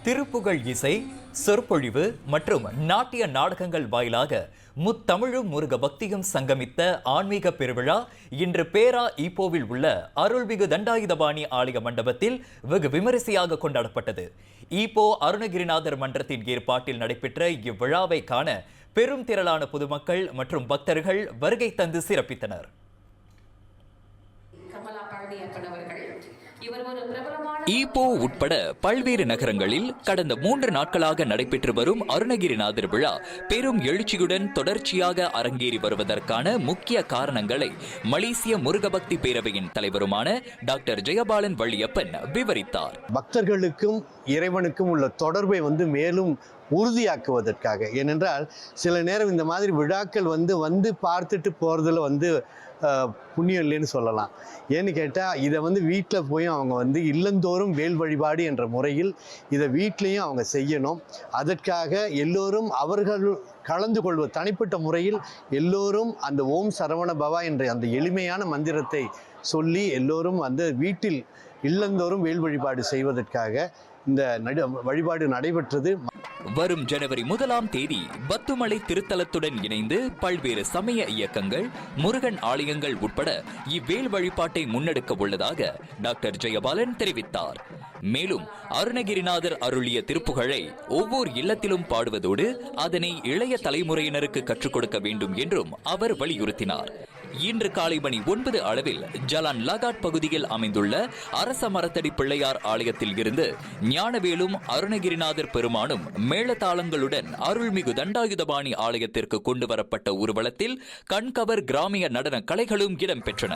திருப்புகழ் இசை, சொற்பொழிவு மற்றும் நாட்டிய நாடகங்கள் வாயிலாக முத்தமிழும் முருக பக்தியும் சங்கமித்த ஆன்மீக பெருவிழா இன்று பேரா ஈப்போவில் உள்ள அருள்மிகு தண்டாயுதபாணி ஆலய மண்டபத்தில் வெகு விமரிசையாக கொண்டாடப்பட்டது. ஈப்போ அருணகிரிநாதர் மன்றத்தின் ஏற்பாட்டில் நடைபெற்ற இவ்விழாவை காண பெரும் திரளான பொதுமக்கள் மற்றும் பக்தர்கள் வருகை தந்து சிறப்பித்தனர். ஈப்போ உட்பட பல்வேறு நகரங்களில் கடந்த 3 நாட்களாக நடைபெற்று வரும் அருணகிரிநாதர் விழா பெரும் எழுச்சியுடன் தொடர்ச்சியாக அரங்கேறி வருவதற்கான முக்கிய காரணங்களை மலேசிய முருகபக்தி பேரவையின் தலைவருமான டாக்டர் ஜெயபாலன் வள்ளியப்பன் விவரித்தார். பக்தர்களுக்கும் இறைவனுக்கும் உள்ள தொடர்பை மேலும் உறுதியாக்குவதற்காக. ஏனென்றால் சில நேரம் இந்த மாதிரி விழாக்கள் வந்து பார்த்துட்டு போகிறதுல புண்ணியம் இல்லைன்னு சொல்லலாம். ஏன்னு கேட்டால் இதை வீட்டில் போய் அவங்க இல்லந்தோறும் வேல் வழிபாடு என்ற முறையில் இதை வீட்லேயும் அவங்க செய்யணும். அதற்காக எல்லோரும் அவர்கள் கலந்து கொள்வது தனிப்பட்ட முறையில் எல்லோரும் அந்த ஓம் சரவண பவா என்ற அந்த எளிமையான மந்திரத்தை சொல்லி எல்லோரும் வீட்டில் இல்லந்தோறும் வேல் வழிபாடு செய்வதற்காக இந்த வழிபாடு நடைபெற்றது. வரும் ஜனவரி 1ஆம் தேதி பத்துமலை திருத்தலத்துடன் இணைந்து பல்வேறு சமய இயக்கங்கள், முருகன் ஆலயங்கள் உட்பட இவ்வேல் வழிபாட்டை முன்னெடுக்க உள்ளதாக டாக்டர் ஜெயபாலன் தெரிவித்தார். மேலும் அருணகிரிநாதர் அருளிய திருப்புகழை ஒவ்வொரு இல்லத்திலும் பாடுவதோடு அதனை இளைய தலைமுறையினருக்கு கற்றுக் கொடுக்க வேண்டும் என்றும் அவர் வலியுறுத்தினார். இன்று காலை மணி 9 அளவில் ஜலான் லகாட் பகுதியில் அமைந்துள்ள அரச மரத்தடி பிள்ளையார் ஆலயத்தில் இருந்து ஞானவேலும் அருணகிரிநாதர் பெருமானும் மேளதாளங்களுடன் அருள்மிகு தண்டாயுதபாணி ஆலயத்திற்கு கொண்டு வரப்பட்ட ஊர்வலத்தில் கண்கவர் கிராமிய நடன கலைகளும் இடம்பெற்றன.